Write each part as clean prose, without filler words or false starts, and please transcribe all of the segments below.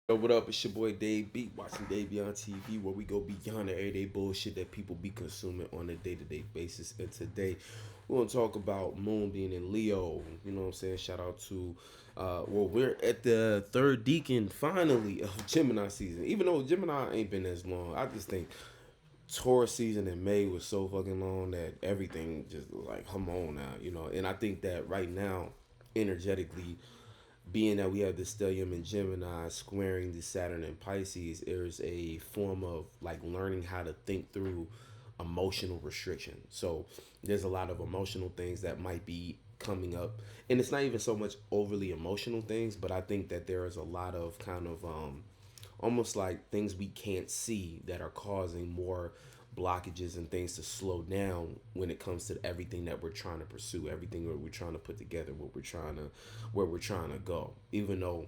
Yo, what up? It's your boy Dave B. Watching DaveBeyondTV, where we go beyond the everyday bullshit that people be consuming on a day-to-day basis. And today, we're gonna talk about Moon being in Leo. You know what I'm saying? Shout out to, we're at the third deacon finally of Gemini season. Even though Gemini ain't been as long, I just think Taurus season in May was so fucking long that everything just like come on now, you know. And I think that right now, energetically, being that we have the stellium in Gemini squaring the Saturn in Pisces, there's a form of like learning how to think through emotional restriction. So there's a lot of emotional things that might be coming up, and it's not even so much overly emotional things, but I think that there is a lot of kind of almost like things we can't see that are causing more blockages and things to slow down when it comes to everything that we're trying to pursue, everything that we're trying to put together, what we're trying to where we're trying to go. Even though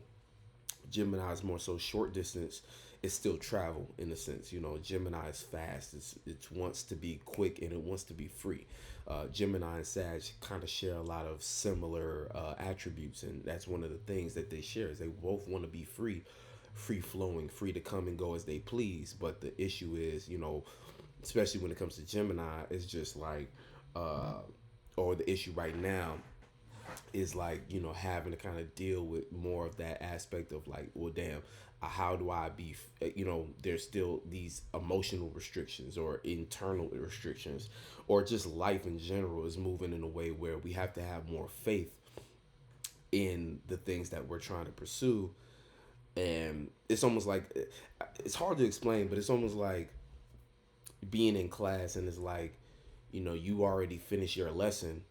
Gemini is more so short distance, it's still travel in a sense. You know, Gemini is fast. It wants to be quick and it wants to be free. Gemini and Sag kind of share a lot of similar attributes, and that's one of the things that they share is they both want to be free, free flowing, free to come and go as they please. But the issue is, you know, especially when it comes to Gemini, it's just like, or the issue right now is like, you know, having to kind of deal with more of that aspect of like, well, damn, how do I be, you know, there's still these emotional restrictions or internal restrictions, or just life in general is moving in a way where we have to have more faith in the things that we're trying to pursue. And it's almost like, it's hard to explain, but it's almost like being in class and it's like, you know, you already finished your lesson,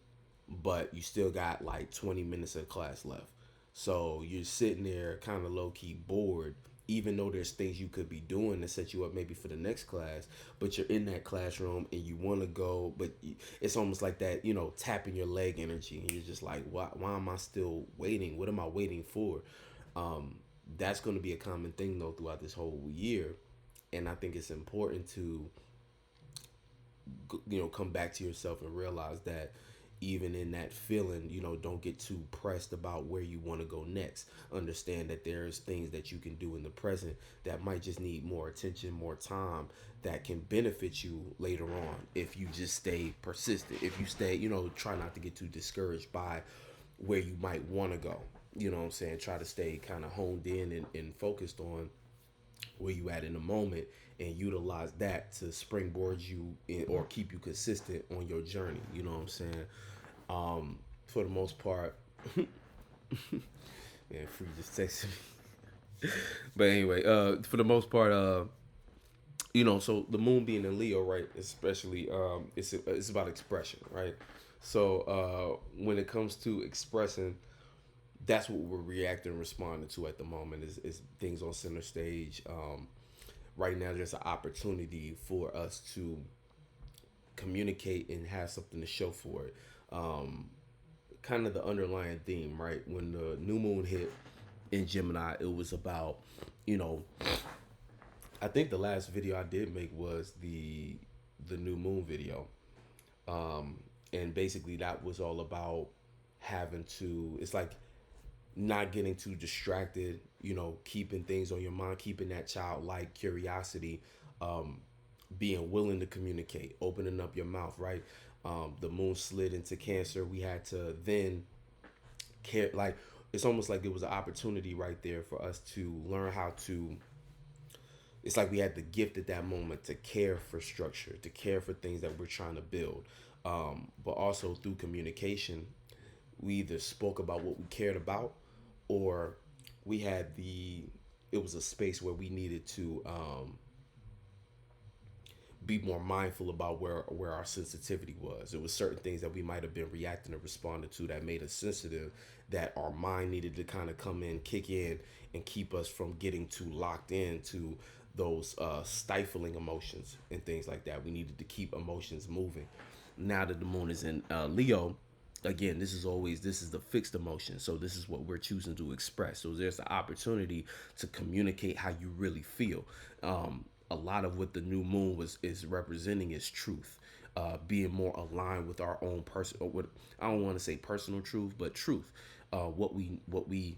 but you still got like 20 minutes of class left. So you're sitting there kind of low key bored, even though there's things you could be doing to set you up maybe for the next class, but you're in that classroom and you want to go, but it's almost like that, you know, tapping your leg energy. And you're just like, why am I still waiting? What am I waiting for? Um, that's going to be a common thing though throughout this whole year. And I think it's important to, you know, come back to yourself and realize that even in that feeling, you know, don't get too pressed about where you want to go next. Understand that there's things that you can do in the present that might just need more attention, more time, that can benefit you later on if you just stay persistent. If you stay, you know, try not to get too discouraged by where you might want to go. You know what I'm saying? Try to stay kind of honed in and focused on where you at in the moment, and utilize that to springboard you in, or keep you consistent on your journey. You know what I'm saying? For the most part, man, Free just texted me. But anyway, for the most part, you know, so the moon being in Leo, right? Especially, it's about expression, right? So when it comes to expressing, that's what we're reacting and responding to at the moment is things on center stage. Right now, there's an opportunity for us to communicate and have something to show for it. Kind of the underlying theme, right? When the new moon hit in Gemini, it was about, you know, I think the last video I did make was the new moon video, and basically that was all about having to. It's like not getting too distracted, you know, keeping things on your mind, keeping that childlike curiosity, being willing to communicate, opening up your mouth, right? The moon slid into Cancer. We had to then care, like, it's almost like it was an opportunity right there for us to learn how to. It's like we had the gift at that moment to care for structure, to care for things that we're trying to build. But also through communication, we either spoke about what we cared about, or we had the it was a space where we needed to be more mindful about where our sensitivity was. It was certain things that we might have been reacting or responding to that made us sensitive, that our mind needed to kind of come in, kick in, and keep us from getting too locked into those stifling emotions and things like that. We needed to keep emotions moving. Now that the moon is in Leo, again, this is the fixed emotion, so this is what we're choosing to express. So there's the opportunity to communicate how you really feel. A lot of what the new moon is representing is truth, being more aligned with our own person, or what I don't want to say personal truth, but truth. What we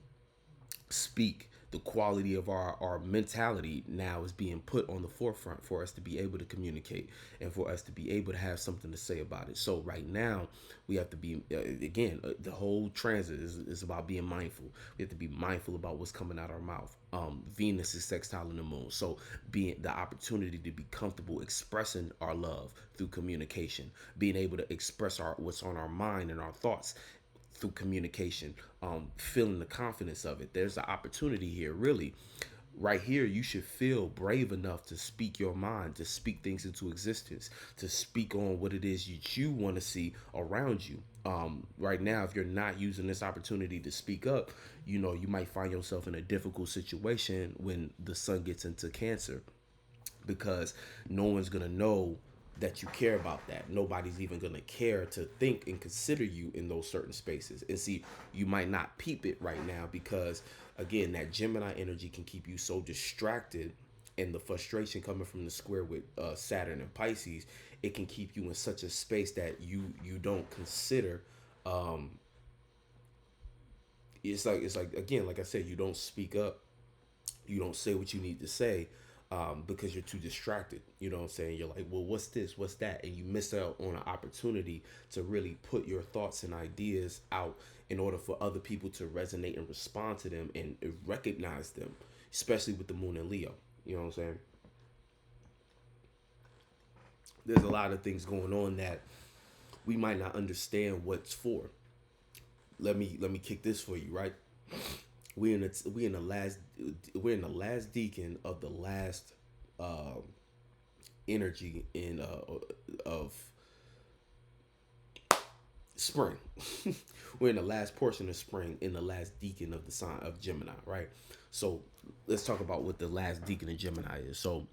speak, the quality of our mentality now is being put on the forefront for us to be able to communicate and for us to be able to have something to say about it. So right now we have to be the whole transit is about being mindful. We have to be mindful about what's coming out our mouth. Venus is sextile in the moon, so being the opportunity to be comfortable expressing our love through communication, being able to express what's on our mind and our thoughts through communication, feeling the confidence of it. There's the opportunity here, really. Right here, you should feel brave enough to speak your mind, to speak things into existence, to speak on what it is you want to see around you. Right now, if you're not using this opportunity to speak up, you might find yourself in a difficult situation when the sun gets into Cancer, because no one's going to know that you care about that. Nobody's even going to care to think and consider you in those certain spaces. And see, you might not peep it right now because, again, that Gemini energy can keep you so distracted, and the frustration coming from the square with Saturn and Pisces, it can keep you in such a space that you don't consider. It's like again, like I said, you don't speak up, you don't say what you need to say, because you're too distracted. You know what I'm saying? You're like, well, what's this? What's that? And you miss out on an opportunity to really put your thoughts and ideas out in order for other people to resonate and respond to them and recognize them, especially with the moon in Leo. You know what I'm saying? There's a lot of things going on that we might not understand what's for. Let me kick this for you, right? We're in the last deacon of the last uh, energy in of spring. We're in the last portion of spring, in the last deacon of the sign of Gemini, right? So let's talk about what the last deacon of Gemini is. So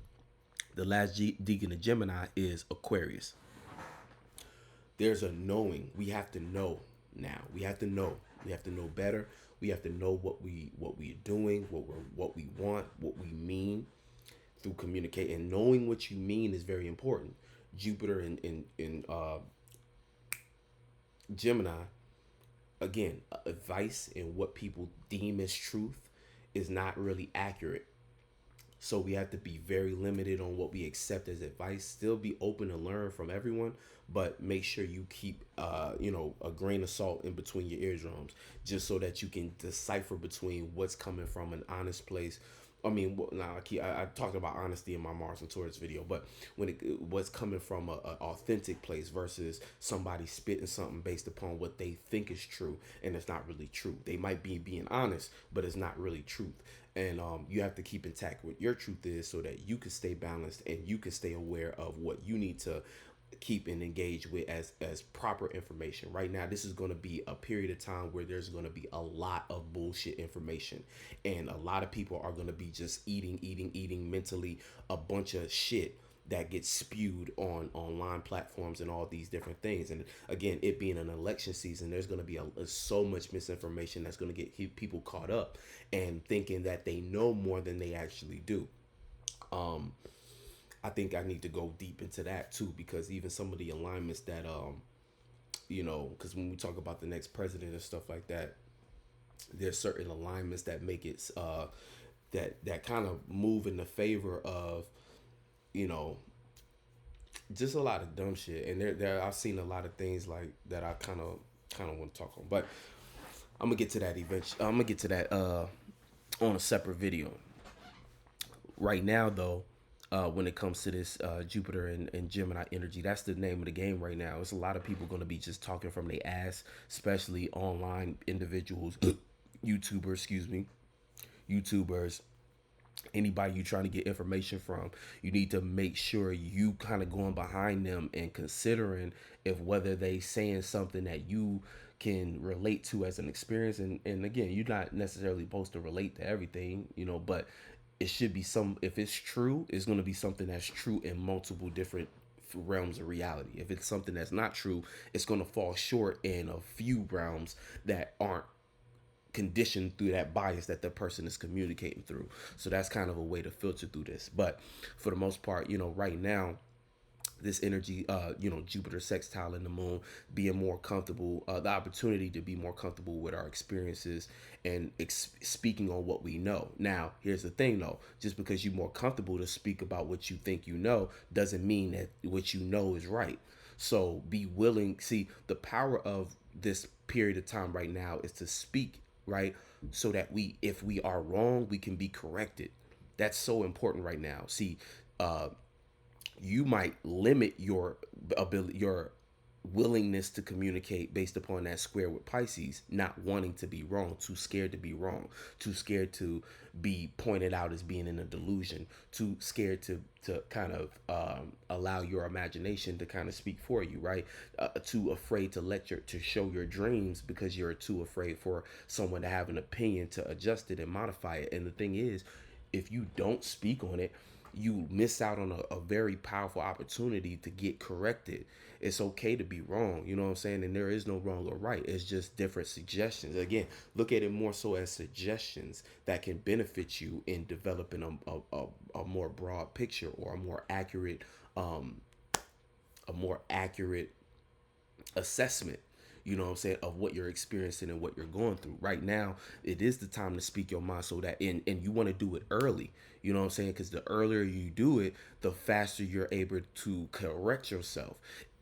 the last deacon of Gemini is Aquarius. There's a knowing. We have to know now. We have to know. We have to know better. We have to know what we're doing, what we want, what we mean through communicating. And knowing what you mean is very important. Jupiter in Gemini, again, advice and what people deem as truth is not really accurate. So we have to be very limited on what we accept as advice. Still be open to learn from everyone, but make sure you keep, a grain of salt in between your eardrums, just so that you can decipher between what's coming from an honest place. I mean, now I talked about honesty in my Mars and Taurus video, but what's coming from a authentic place versus somebody spitting something based upon what they think is true and it's not really true. They might be being honest, but it's not really truth. And you have to keep intact what your truth is so that you can stay balanced and you can stay aware of what you need to keep and engage with as proper information. Right now, this is going to be a period of time where there's going to be a lot of bullshit information, and a lot of people are going to be just eating mentally a bunch of shit that gets spewed on online platforms and all these different things. And again, it being an election season, there's going to be so much misinformation that's going to get people caught up and thinking that they know more than they actually do. I think I need to go deep into that too, because even some of the alignments that because when we talk about the next president and stuff like that, there's certain alignments that make it that kind of move in the favor of just a lot of dumb shit. And there I've seen a lot of things like that I kind of want to talk on, but I'm gonna get to that eventually. I'm gonna get to that on a separate video. Right now, though, when it comes to this Jupiter and Gemini energy, that's the name of the game right now. It's a lot of people going to be just talking from their ass, especially online individuals, YouTubers, anybody you trying to get information from. You need to make sure you kind of going behind them and considering if whether they saying something that you can relate to as an experience. And again, you're not necessarily supposed to relate to everything, but it should be if it's true, it's going to be something that's true in multiple different realms of reality. If it's something that's not true, it's going to fall short in a few realms that aren't conditioned through that bias that the person is communicating through. So that's kind of a way to filter through this. But for the most part, right now, this energy, Jupiter sextile in the moon, being more comfortable, the opportunity to be more comfortable with our experiences and speaking on what we know. Now, here's the thing though, just because you're more comfortable to speak about what you think you know doesn't mean that what you know is right. So be willing. See, the power of this period of time right now is to speak, right? So that if we are wrong, we can be corrected. That's so important right now. See, uh, you might limit your ability, your willingness to communicate based upon that square with Pisces, not wanting to be wrong, too scared to be wrong, too scared to be pointed out as being in a delusion, too scared to kind of allow your imagination to kind of speak for you, right? Too afraid to to show your dreams because you're too afraid for someone to have an opinion to adjust it and modify it. And the thing is, if you don't speak on it, you miss out on a very powerful opportunity to get corrected. It's okay to be wrong, you know what I'm saying? And there is no wrong or right. It's just different suggestions. Again, look at it more so as suggestions that can benefit you in developing a more broad picture or um, a more accurate assessment, you know what I'm saying, of what you're experiencing and what you're going through right now. It is the time to speak your mind, so that and you want to do it early, you know what I'm saying, because the earlier you do it, the faster you're able to correct yourself.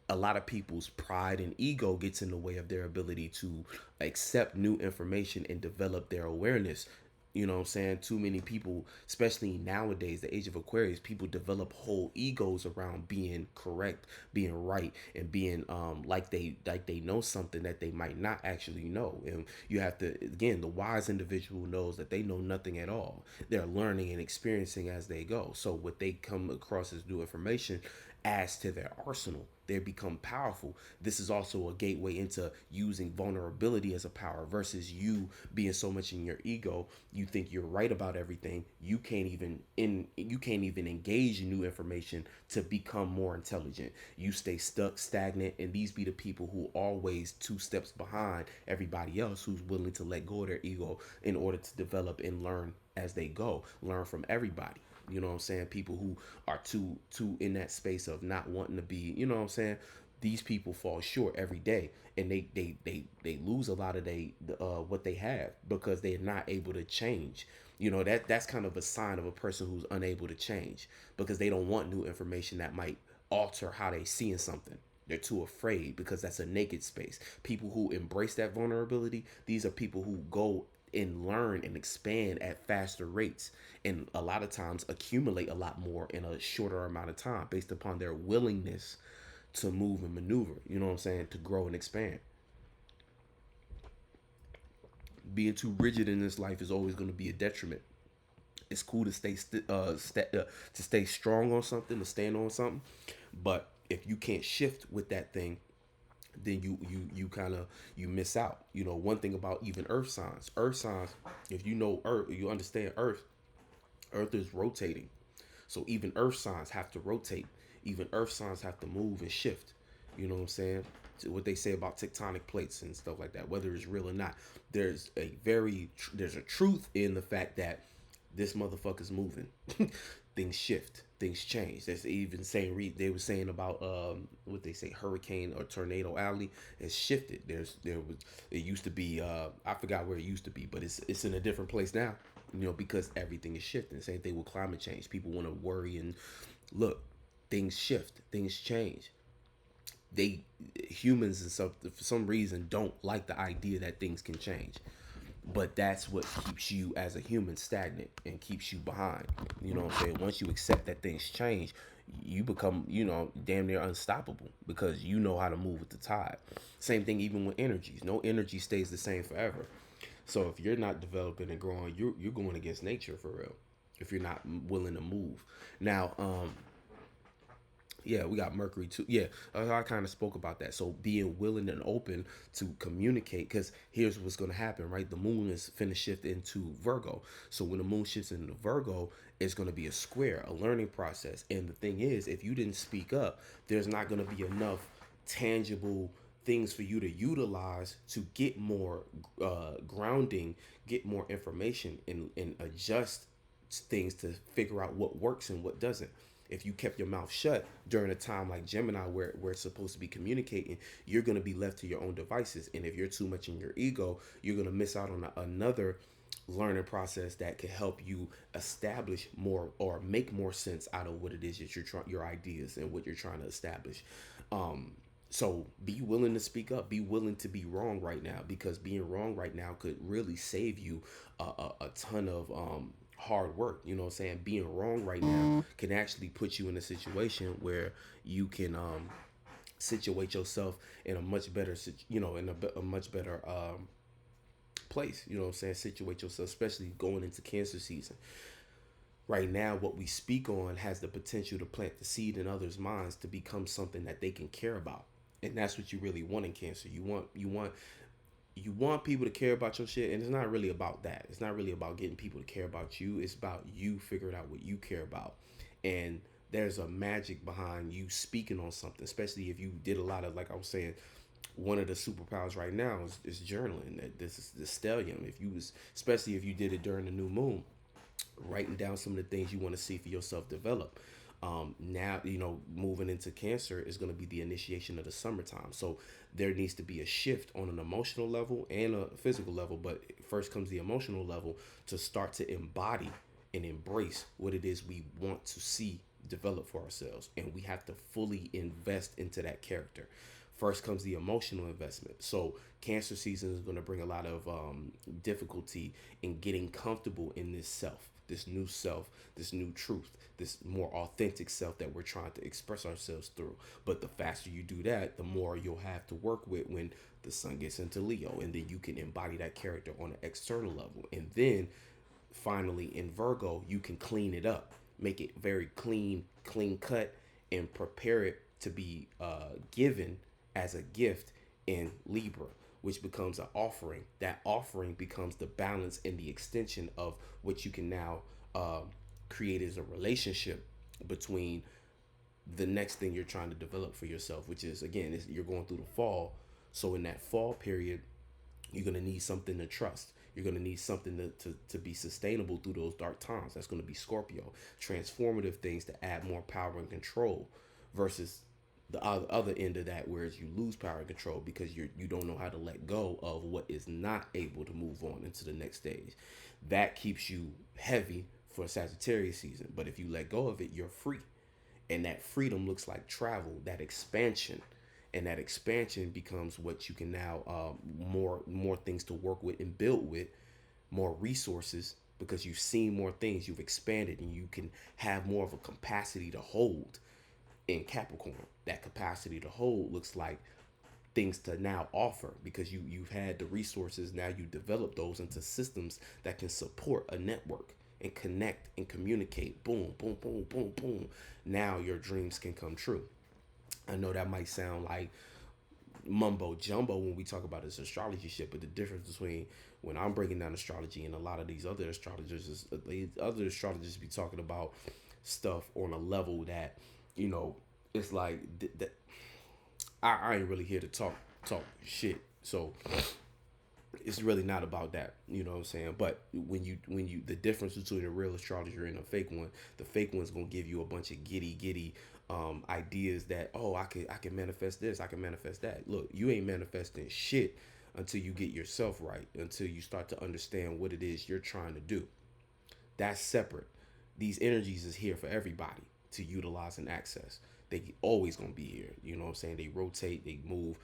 A lot of people's pride and ego gets in the way of their ability to accept new information and develop their awareness. You know what I'm saying? Too many people, especially nowadays, the age of Aquarius, people develop whole egos around being correct, being right, and being like they know something that they might not actually know. And you have to, again, the wise individual knows that they know nothing at all. They're learning and experiencing as they go. So what they come across as new information adds to their arsenal. They become powerful. This is also a gateway into using vulnerability as a power versus you being so much in your ego. You think you're right about everything. You can't even engage in new information to become more intelligent. You stay stuck, stagnant, and these be the people who always two steps behind everybody else who's willing to let go of their ego in order to develop and learn as they go. Learn from everybody. You know what I'm saying? People who are too in that space of not wanting to be, you know what I'm saying? These people fall short every day, and they lose a lot of what they have because they're not able to change. You know, that's kind of a sign of a person who's unable to change because they don't want new information that might alter how they seeing something. They're too afraid because that's a naked space. People who embrace that vulnerability, these are people who go and learn and expand at faster rates, and a lot of times accumulate a lot more in a shorter amount of time based upon their willingness to move and maneuver, you know what I'm saying, to grow and expand. Being too rigid in this life is always going to be a detriment. It's cool to to stay strong on something, to stand on something, but if you can't shift with that thing, then you kind of you miss out. You know, one thing about even earth signs, if you know earth, you understand earth is rotating. So even earth signs have to rotate. Even earth signs have to move and shift. You know what I'm saying? So what they say about tectonic plates and stuff like that, whether it's real or not, there's a truth in the fact that this motherfucker's moving. Things shift, things change. That's even saying they were saying about what they say, hurricane or tornado alley has shifted. It used to be I forgot where it used to be, but it's in a different place now. You know, because everything is shifting. Same thing with climate change. People want to worry and look, things shift, things change. They Humans and stuff for some reason don't like the idea that things can change, but that's what keeps you as a human stagnant and keeps you behind. You know what I'm saying? Once you accept that things change, you become, damn near unstoppable because you know how to move with the tide. Same thing even with energies. No energy stays the same forever. So if you're not developing and growing, you're going against nature for real. If you're not willing to move. Now, yeah, we got Mercury too. Yeah, I kind of spoke about that. So being willing and open to communicate, because here's what's going to happen, right? The moon is finna shift into Virgo. So when the moon shifts into Virgo, it's going to be a square, a learning process. And the thing is, if you didn't speak up, there's not going to be enough tangible things for you to utilize to get more grounding, get more information, and adjust things to figure out what works and what doesn't. If you kept your mouth shut during a time like Gemini, where it's supposed to be communicating, you're going to be left to your own devices. And if you're too much in your ego, you're going to miss out on another learning process that can help you establish more or make more sense out of what it is that you're trying, your ideas and what you're trying to establish. So be willing to speak up. Be willing to be wrong right now, because being wrong right now could really save you a ton of hard work. You know what I'm saying? Being wrong right now can actually put you in a situation where you can situate yourself in a much better, in a much better place. You know what I'm saying? Situate yourself, especially going into Cancer season. Right now, what we speak on has the potential to plant the seed in others' minds to become something that they can care about. And that's what you really want in Cancer. You want people to care about your shit, and it's not really about that. It's not really about getting people to care about you. It's about you figuring out what you care about. And there's a magic behind you speaking on something, especially if you did a lot of, like I was saying, one of the superpowers right now is journaling. That this is the stellium. If you was, especially if you did it during the new moon, writing down some of the things you want to see for yourself develop. Now, moving into Cancer is going to be the initiation of the summertime. So there needs to be a shift on an emotional level and a physical level. But first comes the emotional level, to start to embody and embrace what it is we want to see develop for ourselves. And we have to fully invest into that character. First comes the emotional investment. So Cancer season is going to bring a lot of difficulty in getting comfortable in this self, this new truth, this more authentic self that we're trying to express ourselves through. But the faster you do that, the more you'll have to work with when the sun gets into Leo, and then you can embody that character on an external level. And then finally in Virgo, you can clean it up, make it very clean cut, and prepare it to be given as a gift in Libra, which becomes an offering. That offering becomes the balance and the extension of what you can now create as a relationship between the next thing you're trying to develop for yourself, which is, again, you're going through the fall. So in that fall period, you're going to need something to trust. You're going to need something to be sustainable through those dark times. That's going to be Scorpio. Transformative things to add more power and control, versus the other end of that, whereas you lose power and control because you don't know how to let go of what is not able to move on into the next stage. That keeps you heavy for Sagittarius season. But if you let go of it, you're free. And that freedom looks like travel, that expansion. And that expansion becomes what you can now more things to work with and build with, more resources, because you've seen more things, you've expanded, and you can have more of a capacity to hold. In Capricorn, that capacity to hold looks like things to now offer, because you've had the resources. Now you develop those into systems that can support a network and connect and communicate. Boom, boom, boom, boom, boom. Now your dreams can come true. I know that might sound like mumbo jumbo when we talk about this astrology shit, but the difference between when I'm breaking down astrology and a lot of these other astrologers is be talking about stuff on a level that, it's like that. I ain't really here to talk shit. So it's really not about that. You know what I'm saying? But when you the difference between a real astrologer and a fake one, the fake one's gonna give you a bunch of giddy ideas that, oh, I can manifest this, I can manifest that. Look, you ain't manifesting shit until you get yourself right, until you start to understand what it is you're trying to do. That's separate. These energies is here for everybody to utilize and access. They always gonna be here. You know what I'm saying? They rotate, they move.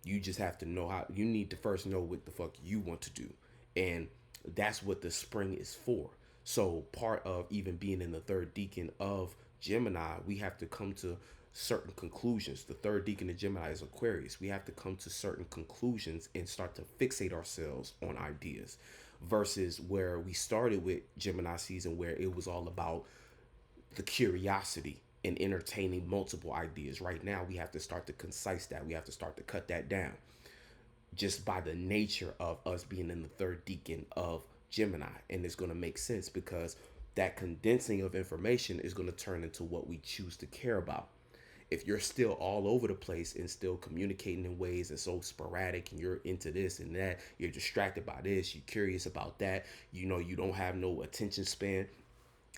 You just have to know how. You need to first know what the fuck you want to do, and that's what the spring is for. So part of even being in the third decan of Gemini, we have to come to certain conclusions. The third decan of Gemini is Aquarius. We have to come to certain conclusions and start to fixate ourselves on ideas, versus where we started with Gemini season, where it was all about the curiosity and entertaining multiple ideas. Right now, we have to start to concise that. We have to start to cut that down, just by the nature of us being in the third decan of Gemini. And it's going to make sense, because that condensing of information is going to turn into what we choose to care about. If you're still all over the place and still communicating in ways that's so sporadic, and you're into this and that, you're distracted by this, you're curious about that, you don't have no attention span,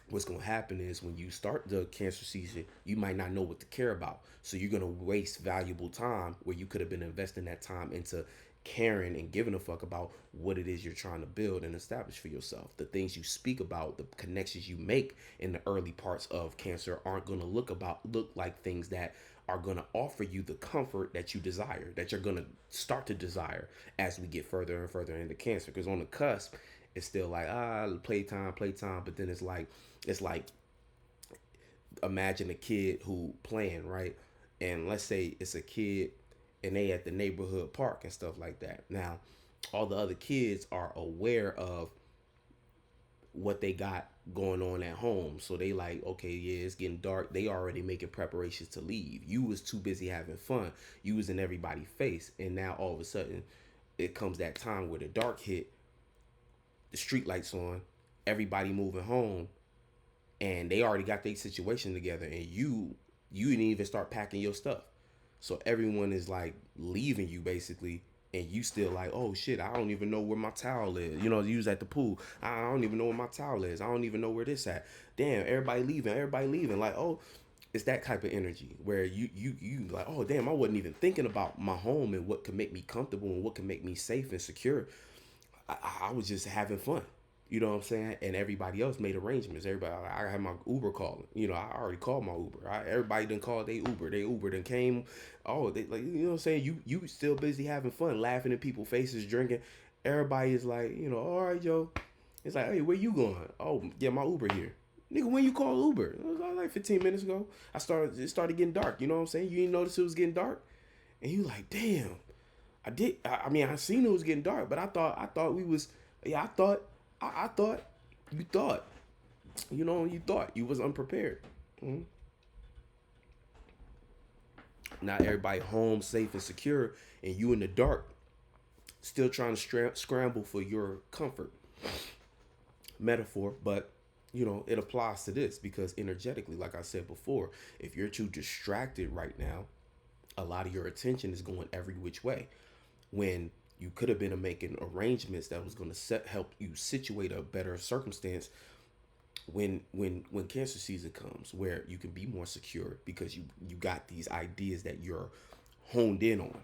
what's going to happen is when you start the Cancer season, you might not know what to care about. So you're going to waste valuable time where you could have been investing that time into caring and giving a fuck about what it is you're trying to build and establish for yourself. The things you speak about, the connections you make in the early parts of Cancer aren't going to look like things that are going to offer you the comfort that you desire, that you're going to start to desire as we get further and further into Cancer. Because on the cusp, it's still like playtime, playtime, but then it's like imagine a kid who playing, right? And let's say it's a kid and they at the neighborhood park and stuff like that. Now, all the other kids are aware of what they got going on at home. So they like, okay, yeah, it's getting dark. They already making preparations to leave. You was too busy having fun. You was in everybody's face. And now all of a sudden it comes that time where the dark hit, the street lights on, everybody moving home, and they already got their situation together, and you didn't even start packing your stuff. So everyone is like leaving you basically, and you still like, oh shit, I don't even know where my towel is. You know, you was at the pool. I don't even know where my towel is. I don't even know where this at. Damn, everybody leaving. Everybody leaving. Like, oh, it's that type of energy where you like, oh damn, I wasn't even thinking about my home and what could make me comfortable and what could make me safe and secure. I was just having fun. You know what I'm saying? And everybody else made arrangements. Everybody, I had my Uber calling. You know, I already called my Uber. Everybody done called they Uber. They Uber done came. Oh, they like, you know what I'm saying? You still busy having fun, laughing in people's faces, drinking. Everybody is like, you know, all right, Joe. It's like, hey, where you going? Oh, yeah, my Uber here. Nigga, when you call Uber? It was like 15 minutes ago. It started getting dark. You know what I'm saying? You didn't notice it was getting dark, and you like, damn. I did. I mean, I seen it was getting dark, but I thought we was. Yeah, I thought. You thought. You know, you thought you was unprepared. Mhm. Not everybody home safe and secure, and you in the dark, still trying to scramble for your comfort. Metaphor, but you know it applies to this because energetically, like I said before, if you're too distracted right now, a lot of your attention is going every which way. When you could have been making arrangements that was going to help you situate a better circumstance when Cancer season comes, where you can be more secure because you got these ideas that you're honed in on.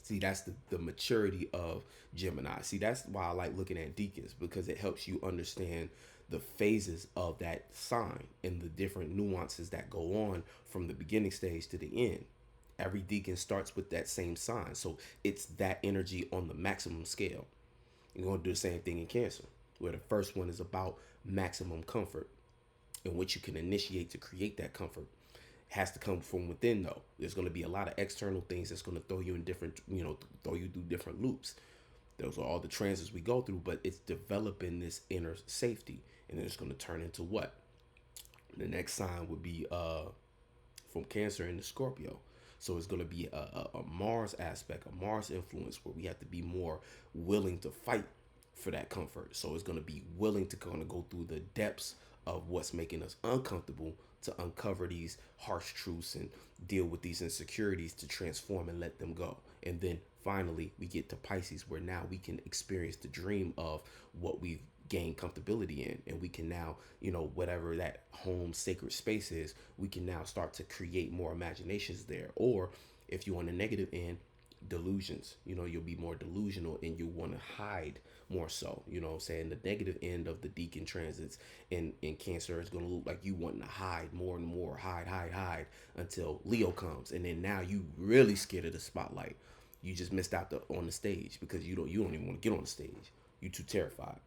See, that's the maturity of Gemini. See, that's why I like looking at deacons, because it helps you understand the phases of that sign and the different nuances that go on from the beginning stage to the end. Every deacon starts with that same sign. So it's that energy on the maximum scale. You're going to do the same thing in Cancer, where the first one is about maximum comfort and what you can initiate to create that comfort. Has to come from within, though. There's going to be a lot of external things that's going to throw you in different, throw you through different loops. Those are all the transits we go through, but it's developing this inner safety, and then it's going to turn into what? The next sign would be from Cancer into Scorpio. So it's going to be a Mars aspect, a Mars influence, where we have to be more willing to fight for that comfort. So it's going to be willing to kind of go through the depths of what's making us uncomfortable to uncover these harsh truths and deal with these insecurities to transform and let them go. And then finally, we get to Pisces, where now we can experience the dream of what we've gained comfortability in, and we can now, whatever that home sacred space is, we can now start to create more imaginations there. Or if you're on the negative end, delusions, you'll be more delusional and you want to hide more. So what I'm saying, the negative end of the deacon transits in Cancer is going to look like you wanting to hide more and more, hide until Leo comes, and then now you really scared of the spotlight. You just missed out on the stage because you don't even want to get on the stage. You too terrified.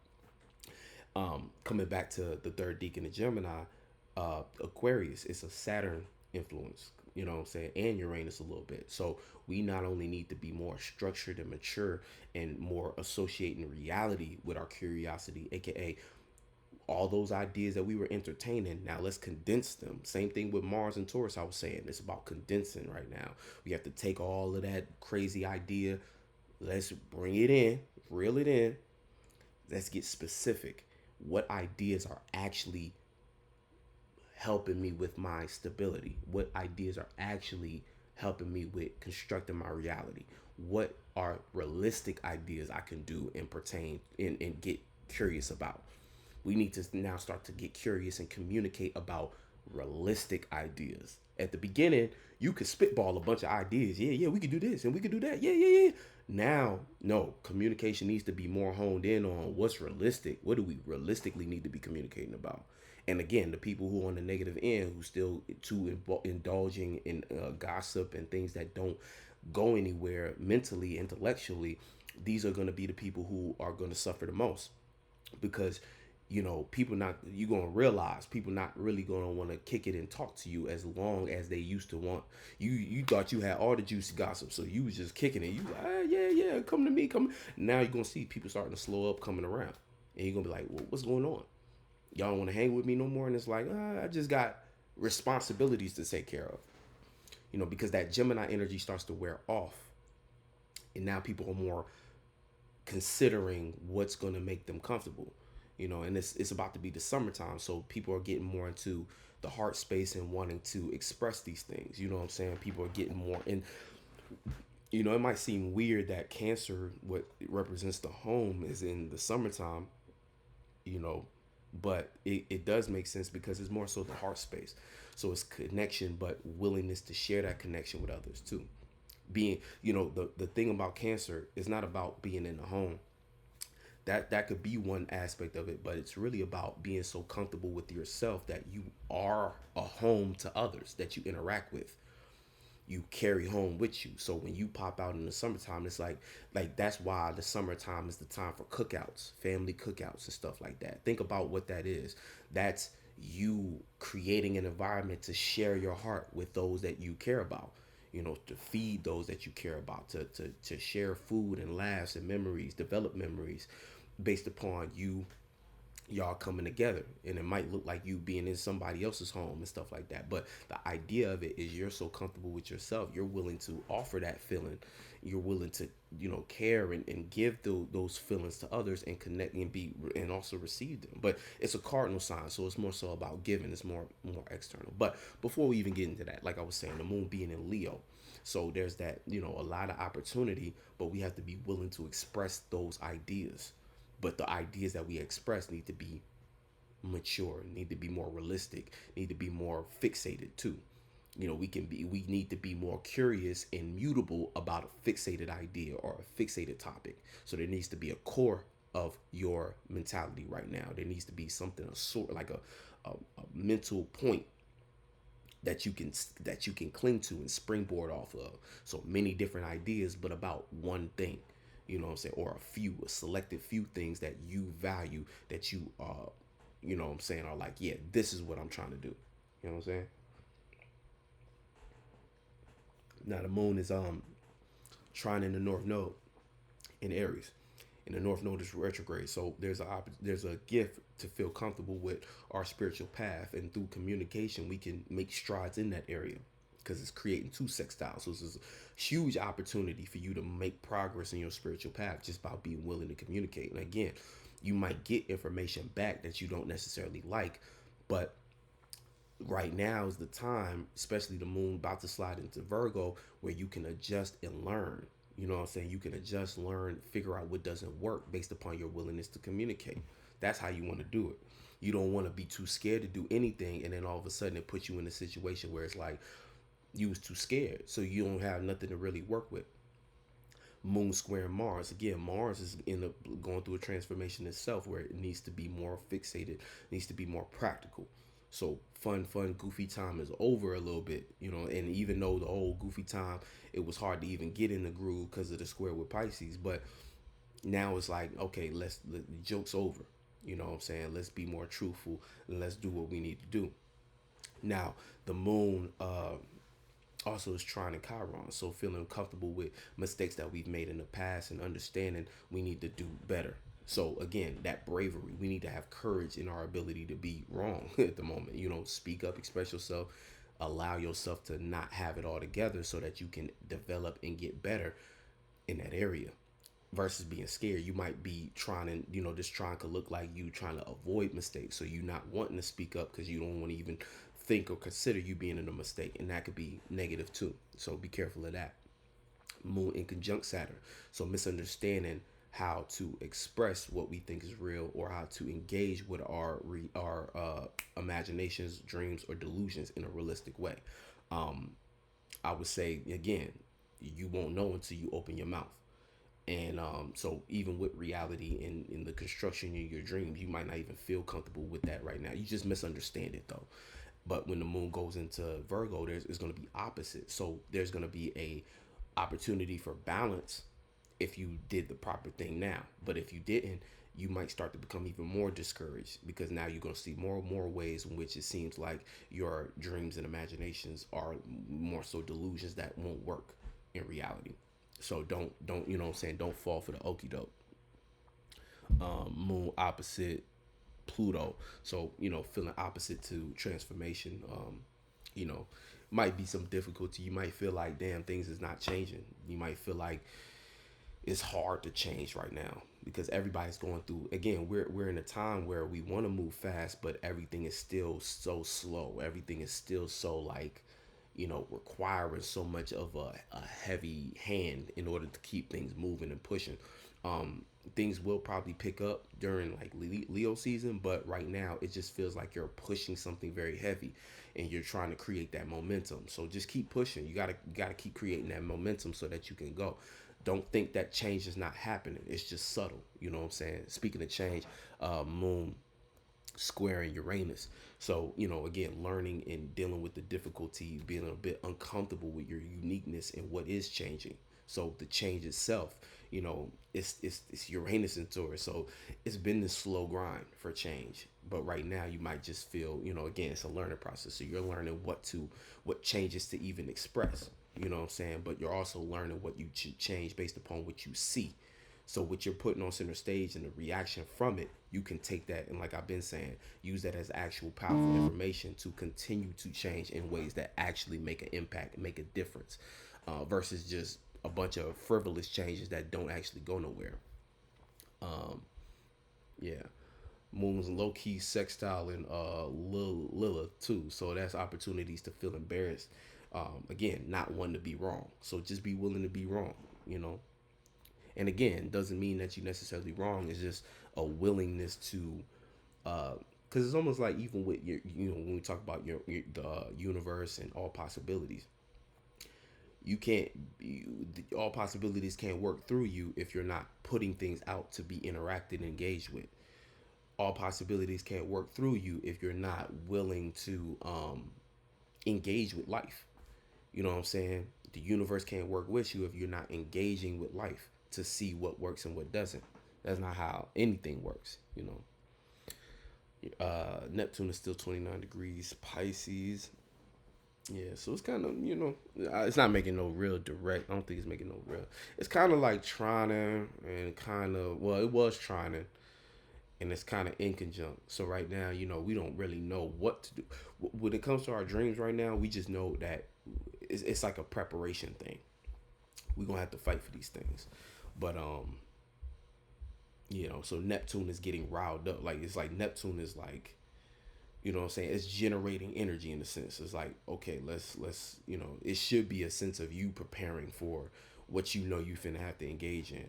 Coming back to the third deacon of Gemini, Aquarius, it's a Saturn influence, what I'm saying, and Uranus a little bit. So we not only need to be more structured and mature and more associating reality with our curiosity, aka all those ideas that we were entertaining. Now let's condense them. Same thing with Mars and Taurus. I was saying it's about condensing right now. We have to take all of that crazy idea. Let's bring it in, reel it in. Let's get specific. What ideas are actually helping me with my stability? What ideas are actually helping me with constructing my reality? What are realistic ideas I can do and pertain and get curious about? We need to now start to get curious and communicate about realistic ideas. At the beginning, you could spitball a bunch of ideas. Yeah, yeah, we could do this and we could do that. Yeah, yeah, yeah. Now, no, communication needs to be more honed in on what's realistic. What do we realistically need to be communicating about? And again, the people who are on the negative end, who still too indulging in gossip and things that don't go anywhere mentally, intellectually, these are going to be the people who are going to suffer the most, because people not you gonna realize people not really gonna want to kick it and talk to you as long as they used to want. You thought you had all the juicy gossip, so you was just kicking it. You like, yeah, yeah, come to me, come. Now you're gonna see people starting to slow up coming around, and you're gonna be like, well, what's going on? Y'all don't want to hang with me no more. And it's like, I just got responsibilities to take care of, because that Gemini energy starts to wear off, and now people are more considering what's going to make them comfortable, and it's about to be the summertime, so people are getting more into the heart space and wanting to express these things. You know what I'm saying? People are getting more, and it might seem weird that Cancer, what represents the home, is in the summertime, you know but it does make sense because it's more so the heart space. So it's connection, but willingness to share that connection with others too. Being, the thing about Cancer is not about being in the home. That could be one aspect of it, but it's really about being so comfortable with yourself that you are a home to others that you interact with, you carry home with you. So when you pop out in the summertime, it's like that's why the summertime is the time for cookouts, family cookouts and stuff like that. Think about what that is. That's you creating an environment to share your heart with those that you care about, to feed those that you care about, to share food and laughs and memories, develop memories based upon y'all coming together. And it might look like you being in somebody else's home and stuff like that, but the idea of it is you're so comfortable with yourself, you're willing to offer that feeling, you're willing to care and give those feelings to others and connect and be and also receive them. But it's a cardinal sign, so it's more so about giving. It's more external. But before we even get into that, like I was saying, the moon being in Leo, so there's that, a lot of opportunity, but we have to be willing to express those ideas. But the ideas that we express need to be mature, need to be more realistic, need to be more fixated too. We need to be more curious and mutable about a fixated idea or a fixated topic. So there needs to be a core of your mentality right now. There needs to be something, a sort like a mental point that you can cling to and springboard off of. So many different ideas, but about one thing. You know what I'm saying? Or a selected few things that you value, that you what I'm saying, are like, yeah, this is what I'm trying to do. You know what I'm saying? Now the moon is trine in the north node in Aries. And the north node is retrograde. So there's a gift to feel comfortable with our spiritual path, and through communication we can make strides in that area, because it's creating two sextiles. So this is a huge opportunity for you to make progress in your spiritual path just by being willing to communicate. And again, you might get information back that you don't necessarily like, but right now is the time, especially the moon about to slide into Virgo, where you can adjust and learn. You know what I'm saying? You can adjust, learn, figure out what doesn't work based upon your willingness to communicate. That's how you want to do it. You don't want to be too scared to do anything, and then all of a sudden it puts you in a situation where it's like you was too scared, so you don't have nothing to really work with. Moon square Mars. Again, Mars is going through a transformation itself, where it needs to be more fixated, needs to be more practical. So fun, goofy time is over a little bit, and even though the whole goofy time, it was hard to even get in the groove because of the square with Pisces, but now it's like, okay, the joke's over. You know what I'm saying? Let's be more truthful and let's do what we need to do. Now, the moon also is trying to Chiron, so feeling comfortable with mistakes that we've made in the past and understanding we need to do better. So again, that bravery, we need to have courage in our ability to be wrong at the moment. Speak up, express yourself, allow yourself to not have it all together so that you can develop and get better in that area, versus being scared. You might be trying to, this trying to look like you trying to avoid mistakes. So you not wanting to speak up because you don't want to even think or consider you being in a mistake. And that could be negative too. So be careful of that. Moon in conjunct Saturn. So misunderstanding how to express what we think is real, or how to engage with our imaginations, dreams, or delusions in a realistic way. Um, I would say again, you won't know until you open your mouth. And so even with reality in the construction of your dreams, you might not even feel comfortable with that right now. You just misunderstand it though. But when the moon goes into Virgo, it's going to be opposite. So there's going to be a opportunity for balance if you did the proper thing now. But if you didn't, you might start to become even more discouraged, because now you're going to see more and more ways in which it seems like your dreams and imaginations are more so delusions that won't work in reality. So don't you know what I'm saying, don't fall for the okie doke. Moon opposite Pluto. So, feeling opposite to transformation, you know, might be some difficulty. You might feel like, damn, things is not changing. You might feel like it's hard to change right now because everybody's going through, again, we're in a time where we want to move fast, but everything is still so slow. Everything is still so like, requiring so much of a heavy hand in order to keep things moving and pushing. um Things will probably pick up during like Leo season, but right now it just feels like you're pushing something very heavy and you're trying to create that momentum. So just keep pushing. You gotta keep creating that momentum so that you can go. Don't think that change is not happening. It's just subtle. You know what I'm saying? Speaking of change, moon squaring Uranus. So, again, learning and dealing with the difficulties, being a bit uncomfortable with your uniqueness and what is changing. So the change itself, it's Uranus and Taurus. So it's been this slow grind for change. But right now you might just feel, again, it's a learning process. So you're learning what changes to even express. You know what I'm saying? But you're also learning what you should change based upon what you see. So what you're putting on center stage and the reaction from it, you can take that and, like I've been saying, use that as actual powerful information to continue to change in ways that actually make an impact, make a difference, versus just a bunch of frivolous changes that don't actually go nowhere. Yeah, Moon's low key sextile and Lilith too, so that's opportunities to feel embarrassed. Again, not one to be wrong, so just be willing to be wrong. You know, and again, doesn't mean that you're necessarily wrong. It's just a willingness to, because it's almost like even with your, when we talk about the universe and all possibilities, you can't, all possibilities can't work through you if you're not putting things out to be interacted and engaged with. All possibilities can't work through you if you're not willing to engage with life. You know what I'm saying? The universe can't work with you if you're not engaging with life to see what works and what doesn't. That's not how anything works. Neptune is still 29 degrees Pisces. Yeah, so it's kind of, it's not making no real direct. I don't think it's making no real. It's kind of like Trine and kind of, well, it was Trine and it's kind of in conjunct. So right now, we don't really know what to do. When it comes to our dreams right now, we just know that it's like a preparation thing. We're going to have to fight for these things. But, so Neptune is getting riled up. Like, it's like Neptune is like, what I'm saying? It's generating energy in a sense. It's like, okay, let's, it should be a sense of you preparing for what you finna have to engage in.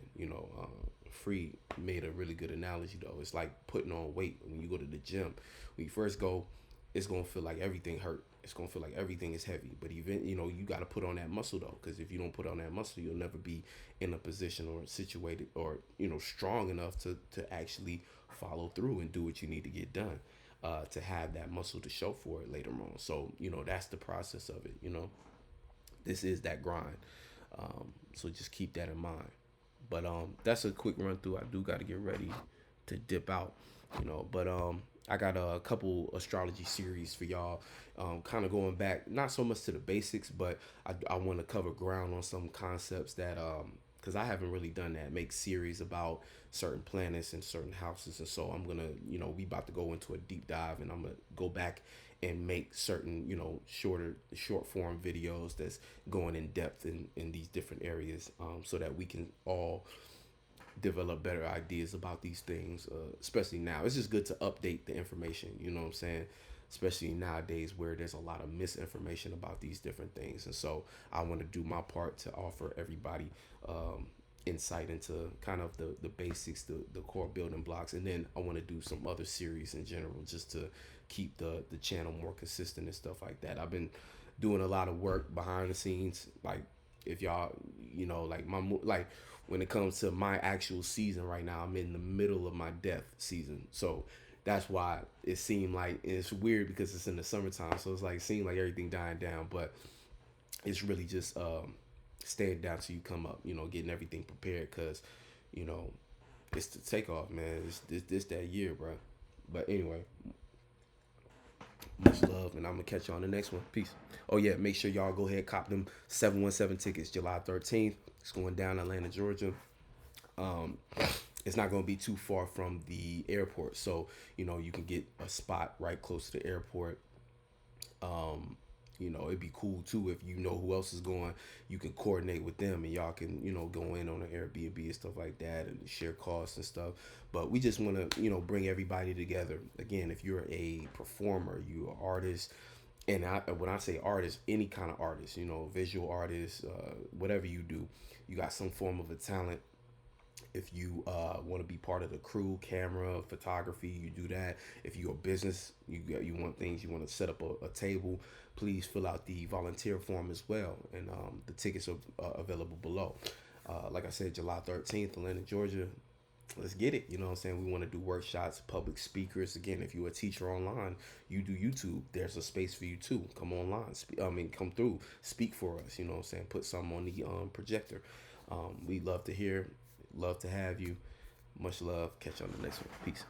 Free made a really good analogy though. It's like putting on weight when you go to the gym. When you first go, it's gonna feel like everything hurt. It's gonna feel like everything is heavy. But even you got to put on that muscle though, because if you don't put on that muscle, you'll never be in a position or situated or strong enough to actually follow through and do what you need to get done. To have that muscle to show for it later on. So that's the process of it. This is that grind. So just keep that in mind. But that's a quick run through. I do got to get ready to dip out, But I got a couple astrology series for y'all. Kind of going back, not so much to the basics, but I want to cover ground on some concepts that because I haven't really done that. Make series about certain planets and certain houses, and so I'm gonna, we about to go into a deep dive, and I'm gonna go back and make certain, short form videos that's going in depth in these different areas, so that we can all develop better ideas about these things, especially now. It's just good to update the information, you know what I'm saying? Especially nowadays where there's a lot of misinformation about these different things. And so I want to do my part to offer everybody insight into kind of the basics, the core building blocks, and then I want to do some other series in general just to keep the channel more consistent and stuff like that. I've been doing a lot of work behind the scenes, like if y'all, like like when it comes to my actual season right now, I'm in the middle of my death season, so that's why it seemed like it's weird because it's in the summertime, so it's like it seemed like everything dying down, but it's really just staying down till you come up, getting everything prepared because, you know, it's the takeoff, man. It's this that year, bro. But anyway, much love, and I'm gonna catch you on the next one. Peace. Oh yeah, make sure y'all go ahead cop them 717 tickets, July 13th. It's going down Atlanta, Georgia. Um, it's not gonna be too far from the airport, so you can get a spot right close to the airport. Um, it'd be cool too if you know who else is going. You can coordinate with them, and y'all can go in on an Airbnb and stuff like that, and share costs and stuff. But we just want to bring everybody together. Again, if you're a performer, you're an artist, and when I say artist, any kind of artist, visual artist, whatever you do, you got some form of a talent. If you want to be part of the crew, camera, photography, you do that. If you're a business, you want things, you want to set up a table, please fill out the volunteer form as well. And the tickets are available below. Like I said, July 13th, Atlanta, Georgia. Let's get it. You know what I'm saying? We want to do workshops, public speakers. Again, if you're a teacher online, you do YouTube. There's a space for you too. Come online. Come through. Speak for us. You know what I'm saying? Put something on the projector. We love to hear. Love to have you. Much love. Catch you on the next one. Peace.